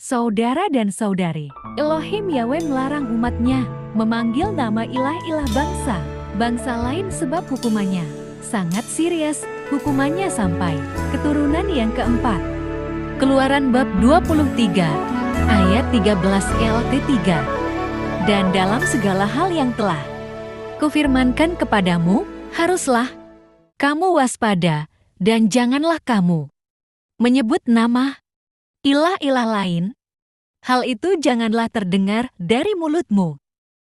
Saudara dan saudari, Elohim Yahweh melarang umatnya memanggil nama ilah-ilah bangsa lain sebab hukumannya sangat serius, hukumannya sampai keturunan yang keempat. Keluaran bab 23, ayat 13 LT 3. Dan dalam segala hal yang telah kufirmankan kepadamu, haruslah kamu waspada, dan janganlah kamu menyebut nama ilah-ilah lain. Hal itu janganlah terdengar dari mulutmu.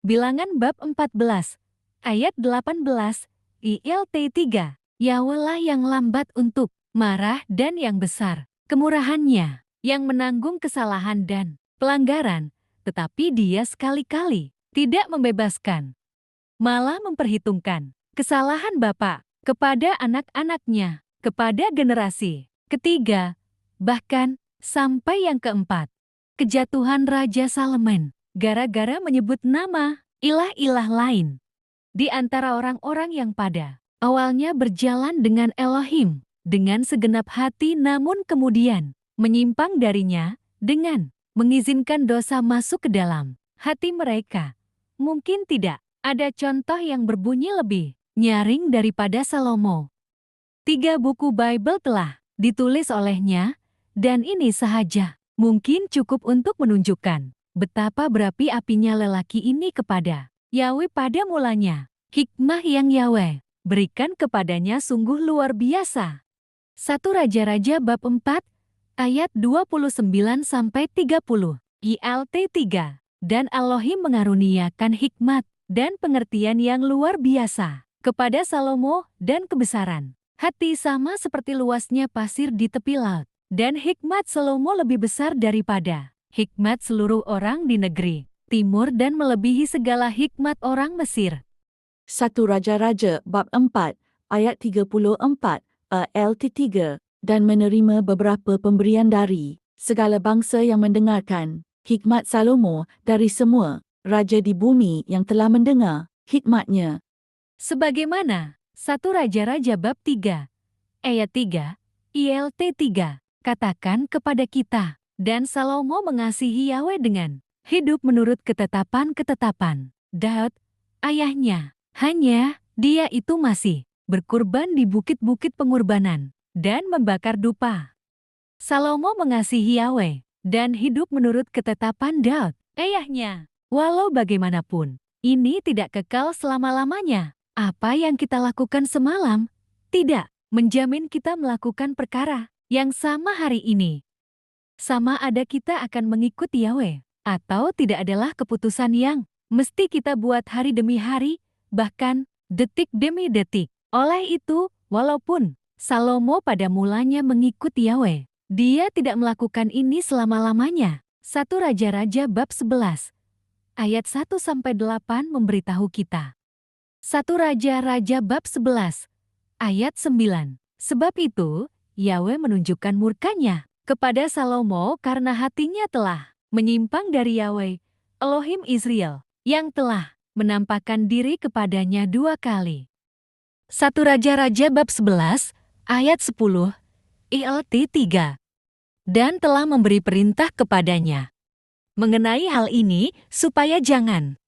Bilangan bab 14, ayat 18, ILT 3. Yahweh lah yang lambat untuk marah dan yang besar kemurahannya, yang menanggung kesalahan dan pelanggaran, tetapi Dia sekali-kali tidak membebaskan, malah memperhitungkan kesalahan bapa kepada anak-anaknya, kepada generasi ketiga, bahkan sampai yang keempat. Kejatuhan Raja Salomo gara-gara menyebut nama ilah-ilah lain di antara orang-orang yang pada awalnya berjalan dengan Elohim dengan segenap hati, namun kemudian menyimpang darinya dengan mengizinkan dosa masuk ke dalam hati mereka. Mungkin tidak ada contoh yang berbunyi lebih nyaring daripada Salomo. 3 buku Bible telah ditulis olehnya, dan ini sahaja mungkin cukup untuk menunjukkan betapa berapi-apinya lelaki ini kepada Yahweh pada mulanya. Hikmah yang Yahweh berikan kepadanya sungguh luar biasa. 1 Raja-Raja bab 4, ayat 29-30, ILT 3. Dan Elohim mengaruniakan hikmat dan pengertian yang luar biasa kepada Salomo, dan kebesaran hati sama seperti luasnya pasir di tepi laut. Dan hikmat Salomo lebih besar daripada hikmat seluruh orang di negeri timur dan melebihi segala hikmat orang Mesir. 1 Raja-Raja bab 4 ayat 34 LT 3. Dan menerima beberapa pemberian dari segala bangsa yang mendengarkan hikmat Salomo dari semua raja di bumi yang telah mendengar hikmatnya. Sebagaimana 1 Raja-Raja bab 3 ayat 3 ILT 3 katakan kepada kita, dan Salomo mengasihi Yahweh dengan hidup menurut ketetapan-ketetapan Daud ayahnya. Hanya dia itu masih berkurban di bukit-bukit pengorbanan dan membakar dupa. Salomo mengasihi Yahweh dan hidup menurut ketetapan Daud ayahnya. Walau bagaimanapun, ini tidak kekal selama-lamanya. Apa yang kita lakukan semalam tidak menjamin kita melakukan perkara yang sama hari ini. Sama ada kita akan mengikuti Yahweh atau tidak adalah keputusan yang mesti kita buat hari demi hari, bahkan detik demi detik. Oleh itu, walaupun Salomo pada mulanya mengikuti Yahweh, dia tidak melakukan ini selama-lamanya. 1 Raja-Raja bab 11 ayat 1-8 memberitahu kita. 1 Raja-Raja bab 11 ayat 9. Sebab itu, Yahweh menunjukkan murkanya kepada Salomo karena hatinya telah menyimpang dari Yahweh, Elohim Israel, yang telah menampakkan diri kepadanya 2 kali. 1 Raja-Raja bab 11 ayat 10 ILT 3. Dan telah memberi perintah kepadanya mengenai hal ini supaya jangan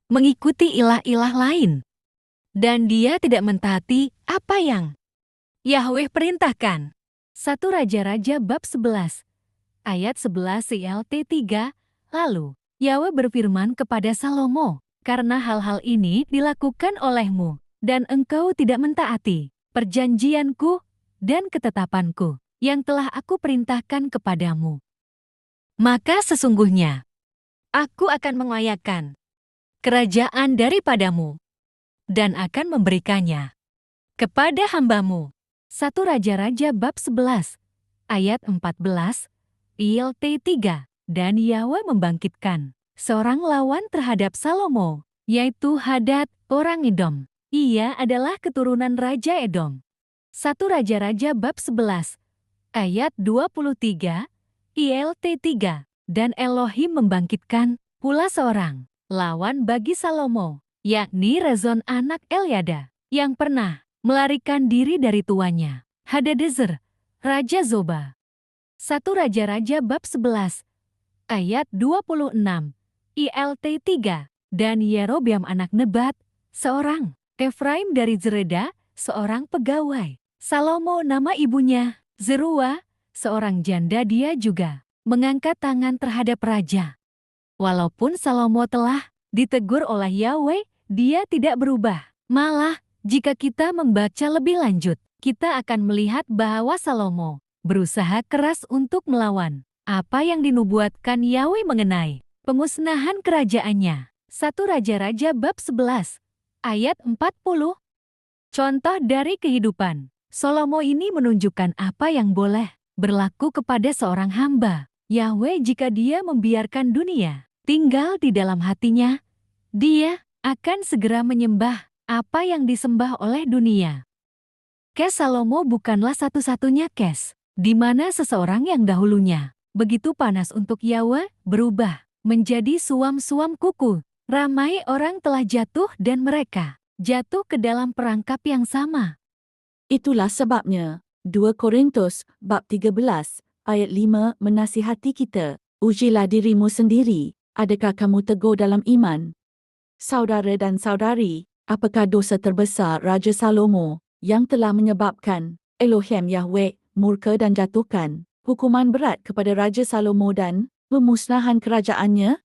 mengikuti ilah-ilah lain. Dan dia tidak mentaati apa yang Yahweh perintahkan. 1 Raja-Raja bab 11 ayat 11 ILT 3. Lalu Yahweh berfirman kepada Salomo, karena hal-hal ini dilakukan olehmu, dan engkau tidak mentaati perjanjianku dan ketetapanku yang telah aku perintahkan kepadamu, maka sesungguhnya aku akan mengoyakkan kerajaan daripadamu dan akan memberikannya kepada hambamu. 1 Raja-Raja bab 11 ayat 14 ILT 3. Dan Yahweh membangkitkan seorang lawan terhadap Salomo, yaitu Hadad orang Edom. Ia adalah keturunan Raja Edom. 1 Raja-Raja bab 11 ayat 23 ILT 3. Dan Elohim membangkitkan pula seorang lawan bagi Salomo, yakni Rezon anak Eliada, yang pernah melarikan diri dari tuannya, Hadadezer, Raja Zoba. 1 Raja-Raja bab 11 ayat 26, ILT 3, dan Yerobeam anak Nebat, seorang, Efraim dari Zereda, seorang pegawai, Salomo nama ibunya, Zeruah, seorang janda dia juga, mengangkat tangan terhadap raja. Walaupun Salomo telah ditegur oleh Yahweh, dia tidak berubah. Malah, jika kita membaca lebih lanjut, kita akan melihat bahwa Salomo berusaha keras untuk melawan apa yang dinubuatkan Yahweh mengenai pemusnahan kerajaannya. 1 Raja-Raja bab 11, ayat 40. Contoh dari kehidupan Salomo ini menunjukkan apa yang boleh berlaku kepada seorang hamba Yahweh jika dia membiarkan dunia tinggal di dalam hatinya. Dia akan segera menyembah apa yang disembah oleh dunia. Kes Salomo bukanlah satu-satunya kes di mana seseorang yang dahulunya begitu panas untuk Yahweh berubah menjadi suam-suam kuku. Ramai orang telah jatuh dan mereka jatuh ke dalam perangkap yang sama. Itulah sebabnya 2 Korintus bab 13 ayat 5 menasihati kita, ujilah dirimu sendiri, adakah kamu teguh dalam iman? Saudara dan saudari, apakah dosa terbesar Raja Salomo yang telah menyebabkan Elohim Yahweh murka dan jatuhkan hukuman berat kepada Raja Salomo dan pemusnahan kerajaannya?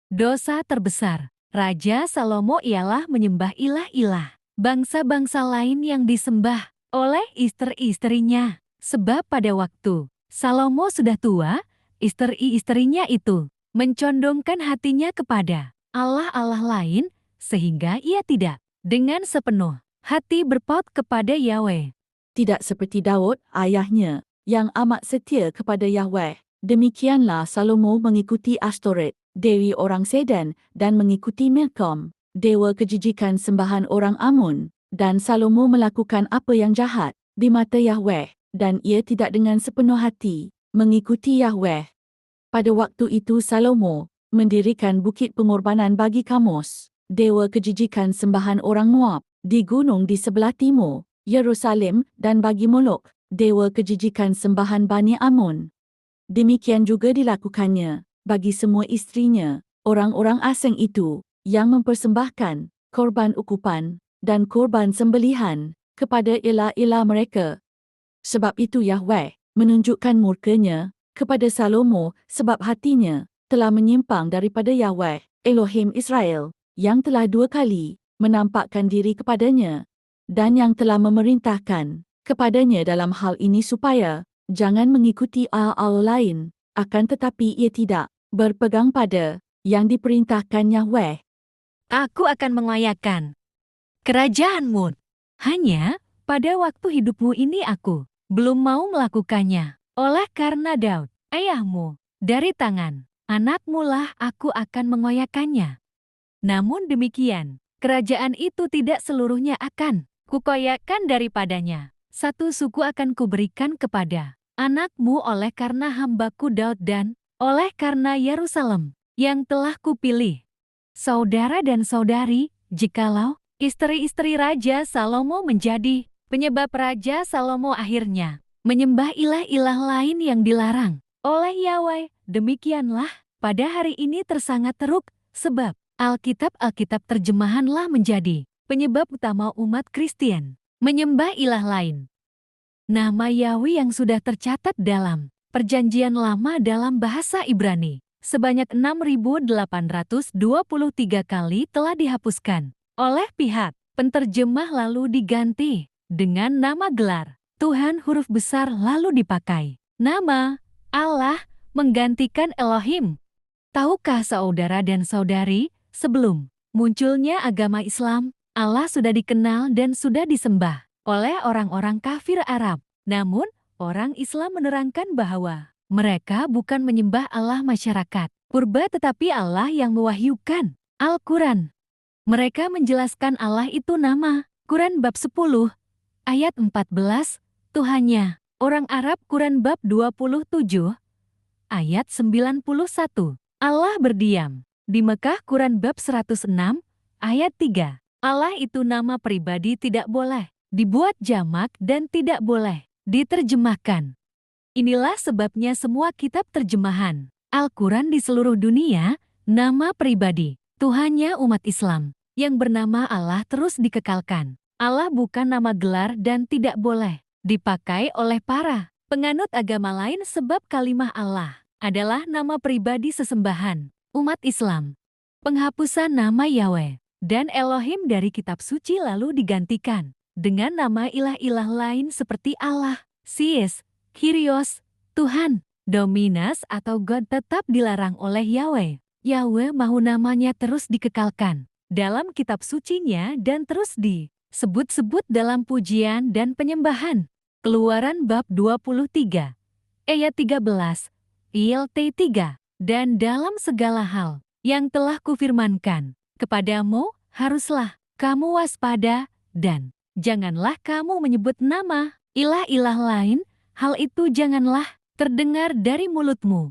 Dosa terbesar Raja Salomo ialah menyembah ilah-ilah bangsa-bangsa lain yang disembah oleh istri-istrinya. Sebab pada waktu Salomo sudah tua, istri-istrinya itu mencondongkan hatinya kepada Allah-Allah lain, sehingga ia tidak dengan sepenuh hati berpaut kepada Yahweh. Tidak seperti Daud, ayahnya, yang amat setia kepada Yahweh. Demikianlah Salomo mengikuti Astoret, dewi orang Sedan, dan mengikuti Milkom, dewa kejijikan sembahan orang Amun. Dan Salomo melakukan apa yang jahat di mata Yahweh, dan ia tidak dengan sepenuh hati mengikuti Yahweh. Pada waktu itu Salomo mendirikan bukit pengorbanan bagi Kamos, dewa kejijikan sembahan orang Moab, di gunung di sebelah timur Yerusalem, dan bagi Molok, dewa kejijikan sembahan Bani Amun. Demikian juga dilakukannya bagi semua istrinya, orang-orang asing itu, yang mempersembahkan korban ukupan dan korban sembelihan kepada ilah-ilah mereka. Sebab itu Yahweh menunjukkan murkanya kepada Salomo sebab hatinya telah menyimpang daripada Yahweh, Elohim Israel, yang telah 2 kali menampakkan diri kepadanya, dan yang telah memerintahkan kepadanya dalam hal ini supaya jangan mengikuti Allah lain, akan tetapi ia tidak berpegang pada yang diperintahkan Yahweh. Aku akan mengoyakkan kerajaanmu. Hanya pada waktu hidupmu ini aku belum mau melakukannya. Oleh karena Daud, ayahmu, dari tangan anakmu lah aku akan mengoyakkannya. Namun demikian, kerajaan itu tidak seluruhnya akan kukoyakkan daripadanya. 1 suku akan kuberikan kepada anakmu oleh karena hambaku Daud dan oleh karena Yerusalem yang telah kupilih. Saudara dan saudari, jikalau istri-istri Raja Salomo menjadi penyebab Raja Salomo akhirnya menyembah ilah-ilah lain yang dilarang oleh Yahweh, demikianlah pada hari ini tersangat teruk, sebab Alkitab terjemahanlah menjadi penyebab utama umat Kristen menyembah ilah lain. Nama Yahweh yang sudah tercatat dalam Perjanjian Lama dalam bahasa Ibrani sebanyak 6.823 kali telah dihapuskan oleh pihak penterjemah lalu diganti dengan nama gelar Tuhan huruf besar lalu dipakai nama Allah menggantikan Elohim. Tahukah saudara dan saudari, sebelum munculnya agama Islam, Allah sudah dikenal dan sudah disembah oleh orang-orang kafir Arab. Namun, orang Islam menerangkan bahwa mereka bukan menyembah Allah masyarakat purba tetapi Allah yang mewahyukan Al-Quran. Mereka menjelaskan Allah itu nama. Quran bab 10, ayat 14, Tuhannya. Orang Arab Quran bab 27, ayat 91. Allah berdiam. Di Mekah Quran bab 106, ayat 3. Allah itu nama pribadi tidak boleh dibuat jamak dan tidak boleh diterjemahkan. Inilah sebabnya semua kitab terjemahan Al-Quran di seluruh dunia, nama pribadi, Tuhannya umat Islam, yang bernama Allah terus dikekalkan. Allah bukan nama gelar dan tidak boleh dipakai oleh para penganut agama lain sebab kalimah Allah adalah nama pribadi sesembahan umat Islam. Penghapusan nama Yahweh dan Elohim dari kitab suci lalu digantikan dengan nama ilah-ilah lain seperti Allah, Sies, Kyrios, Tuhan, Dominus atau God tetap dilarang oleh Yahweh. Yahweh mahu namanya terus dikekalkan dalam kitab sucinya dan terus disebut-sebut dalam pujian dan penyembahan. Keluaran bab 23, ayat 13, ILT 3, dan dalam segala hal yang telah kufirmankan kepadamu, haruslah kamu waspada, dan janganlah kamu menyebut nama ilah-ilah lain, hal itu janganlah terdengar dari mulutmu.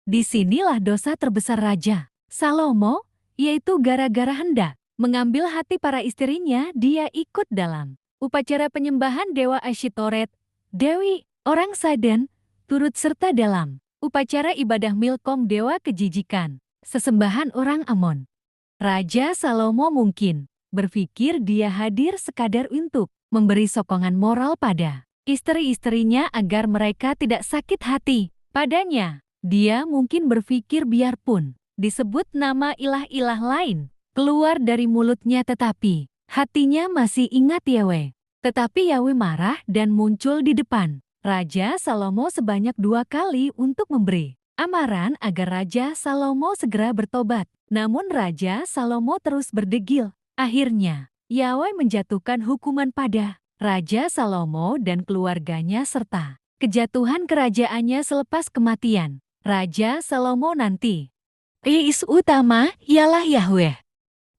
Disinilah dosa terbesar Raja Salomo, yaitu gara-gara hendak mengambil hati para istrinya, dia ikut dalam upacara penyembahan Dewa Asyitoret, Dewi, orang Saden, turut serta dalam upacara ibadah Milkom Dewa Kejijikan, sesembahan orang Amon. Raja Salomo mungkin berpikir dia hadir sekadar untuk memberi sokongan moral pada istri-istrinya agar mereka tidak sakit hati padanya. Dia mungkin berpikir biarpun disebut nama ilah-ilah lain keluar dari mulutnya tetapi hatinya masih ingat Yahweh. Tetapi Yahweh marah dan muncul di depan Raja Salomo sebanyak 2 kali untuk memberi amaran agar Raja Salomo segera bertobat. Namun Raja Salomo terus berdegil. Akhirnya, Yahweh menjatuhkan hukuman pada Raja Salomo dan keluarganya serta kejatuhan kerajaannya selepas kematian Raja Salomo nanti. Isu utama ialah Yahweh.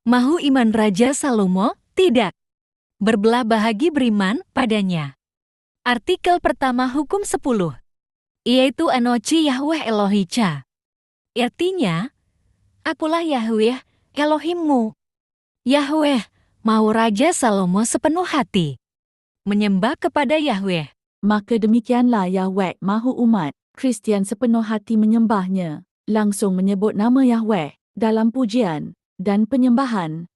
Mahu iman Raja Salomo? Tidak. Berbelah bahagi beriman padanya. Artikel pertama hukum 10. Yaitu Anochi Yahweh Elohicha. Artinya, akulah Yahweh Elohimmu. Yahweh mau Raja Salomo sepenuh hati menyembah kepada Yahweh. Maka demikianlah Yahweh mahu umat Kristian sepenuh hati menyembahnya, langsung menyebut nama Yahweh dalam pujian dan penyembahan.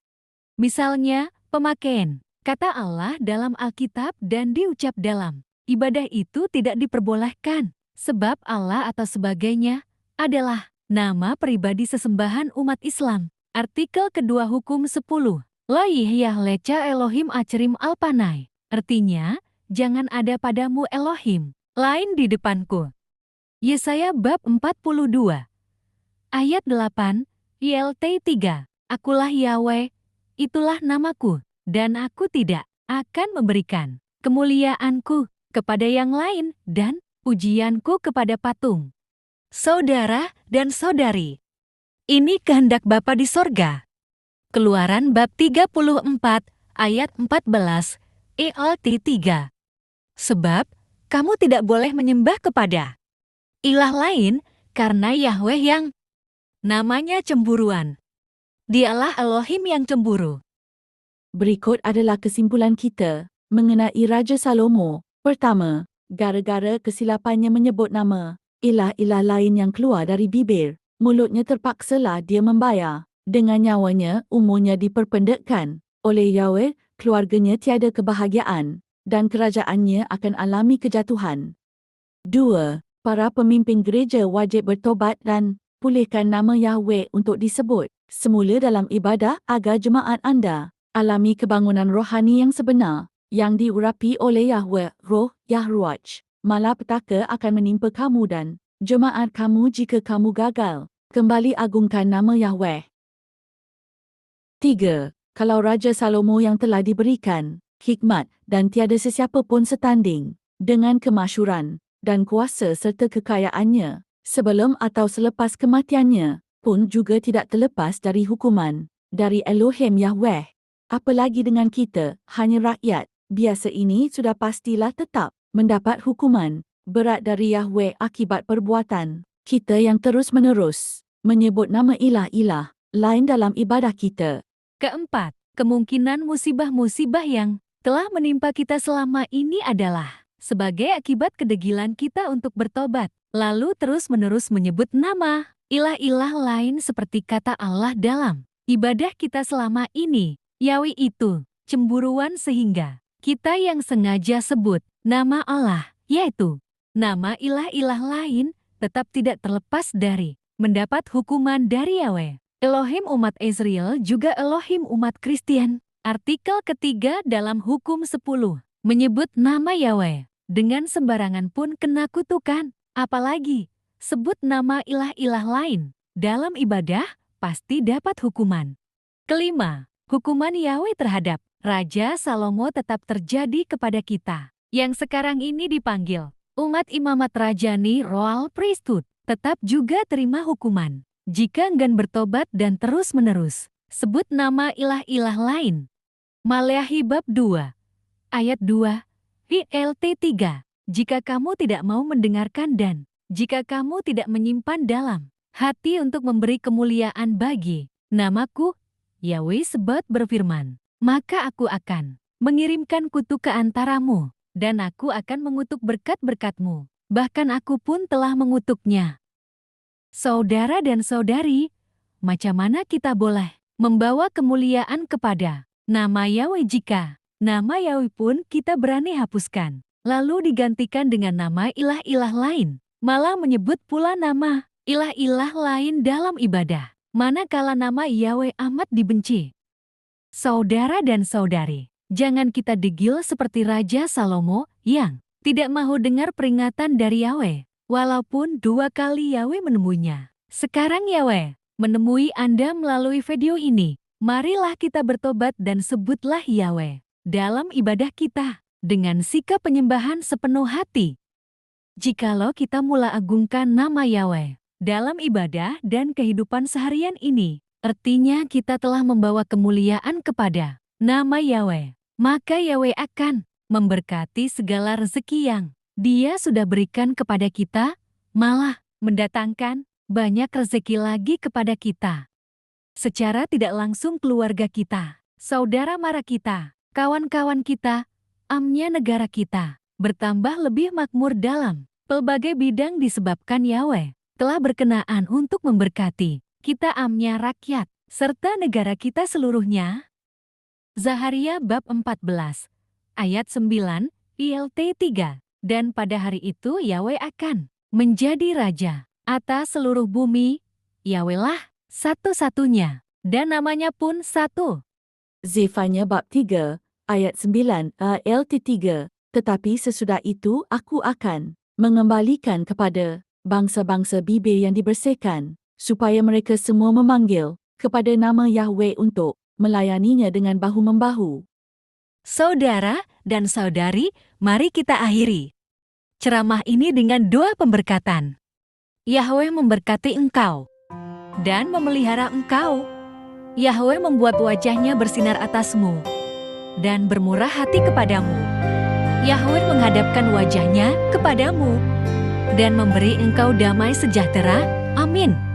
Misalnya, pemakaian kata Allah dalam Alkitab dan diucap dalam ibadah itu tidak diperbolehkan, sebab Allah atau sebagainya adalah nama pribadi sesembahan umat Islam. Artikel kedua hukum 10. Lo yihyah leca Elohim acrim alpanai. Artinya, jangan ada padamu Elohim lain di depanku. Yesaya bab 42. Ayat 8, ILT 3. Akulah Yahweh, itulah namaku, dan aku tidak akan memberikan kemuliaanku kepada yang lain dan pujianku kepada patung. Saudara dan saudari, ini kehendak Bapa di sorga. Keluaran bab 34, ayat 14, ILT 3. Sebab, kamu tidak boleh menyembah kepada ilah lain, karena Yahweh yang namanya cemburuan. Dialah Elohim yang cemburu. Berikut adalah kesimpulan kita mengenai Raja Salomo. Pertama, gara-gara kesilapannya menyebut nama ilah-ilah lain yang keluar dari bibir, mulutnya terpaksalah dia membayar. Dengan nyawanya, umurnya diperpendekkan oleh Yahweh, keluarganya tiada kebahagiaan dan kerajaannya akan alami kejatuhan. 2. Para pemimpin gereja wajib bertobat dan pulihkan nama Yahweh untuk disebut semula dalam ibadah agar jemaat anda alami kebangunan rohani yang sebenar yang diurapi oleh Yahweh, Roh Yahruach. Malapetaka akan menimpa kamu dan jemaat kamu jika kamu gagal kembali agungkan nama Yahweh. 3. Kalau Raja Salomo yang telah diberikan hikmat dan tiada sesiapa pun setanding dengan kemasyuran dan kuasa serta kekayaannya, sebelum atau selepas kematiannya, pun juga tidak terlepas dari hukuman dari Elohim Yahweh. Apalagi dengan kita, hanya rakyat biasa ini sudah pastilah tetap mendapat hukuman berat dari Yahweh akibat perbuatan kita yang terus-menerus menyebut nama ilah-ilah lain dalam ibadah kita. Keempat, kemungkinan musibah-musibah yang telah menimpa kita selama ini adalah sebagai akibat kedegilan kita untuk bertobat. lalu terus-menerus menyebut nama ilah-ilah lain seperti kata Allah dalam ibadah kita selama ini, Yahweh itu cemburuan sehingga kita yang sengaja sebut nama Allah, yaitu nama ilah-ilah lain, tetap tidak terlepas dari mendapat hukuman dari Yahweh. Elohim umat Israel juga Elohim umat Kristen. Artikel ketiga dalam Hukum 10 menyebut nama Yahweh dengan sembarangan pun kena kutukan, apalagi sebut nama ilah-ilah lain dalam ibadah pasti dapat hukuman. Kelima, hukuman Yahweh terhadap Raja Salomo tetap terjadi kepada kita yang sekarang ini dipanggil umat imamat rajani Royal Priesthood, tetap juga terima hukuman jika enggan bertobat dan terus-menerus sebut nama ilah-ilah lain. Maleakhi bab 2 ayat 2 ILT 3. Jika kamu tidak mau mendengarkan dan jika kamu tidak menyimpan dalam hati untuk memberi kemuliaan bagi namaku, Yahweh Sebaot berfirman, maka aku akan mengirimkan kutuk ke antaramu, dan aku akan mengutuk berkat-berkatmu, bahkan aku pun telah mengutuknya. Saudara dan saudari, macam mana kita boleh membawa kemuliaan kepada nama Yahweh jika nama Yahweh pun kita berani hapuskan, lalu digantikan dengan nama ilah-ilah lain, malah menyebut pula nama ilah-ilah lain dalam ibadah, manakala nama Yahweh amat dibenci. Saudara dan saudari, jangan kita digil seperti Raja Salomo yang tidak mau dengar peringatan dari Yahweh, walaupun 2 kali Yahweh menemuinya. Sekarang Yahweh menemui Anda melalui video ini. Marilah kita bertobat dan sebutlah Yahweh dalam ibadah kita dengan sikap penyembahan sepenuh hati. Jikalau kita mula agungkan nama Yahweh dalam ibadah dan kehidupan seharian ini, artinya kita telah membawa kemuliaan kepada nama Yahweh. Maka Yahweh akan memberkati segala rezeki yang Dia sudah berikan kepada kita, malah mendatangkan banyak rezeki lagi kepada kita. Secara tidak langsung keluarga kita, saudara mara kita, kawan-kawan kita, amnya negara kita, bertambah lebih makmur dalam pelbagai bidang disebabkan Yahweh telah berkenaan untuk memberkati kita amnya rakyat, serta negara kita seluruhnya. Zaharia bab 14, ayat 9, ILT 3. Dan pada hari itu Yahweh akan menjadi Raja atas seluruh bumi, Yahweh lah satu-satunya, dan namanya pun satu. Zefanya bab 3, ayat 9, ALT 3. Tetapi sesudah itu aku akan mengembalikan kepada bangsa-bangsa bibir yang dibersihkan, supaya mereka semua memanggil kepada nama Yahweh untuk melayaninya dengan bahu-membahu. Saudara dan saudari, mari kita akhiri ceramah ini dengan doa pemberkatan. Yahweh memberkati engkau dan memelihara engkau. Yahweh membuat wajahnya bersinar atasmu dan bermurah hati kepadamu. Yahweh menghadapkan wajahnya kepadamu dan memberi engkau damai sejahtera. Amin.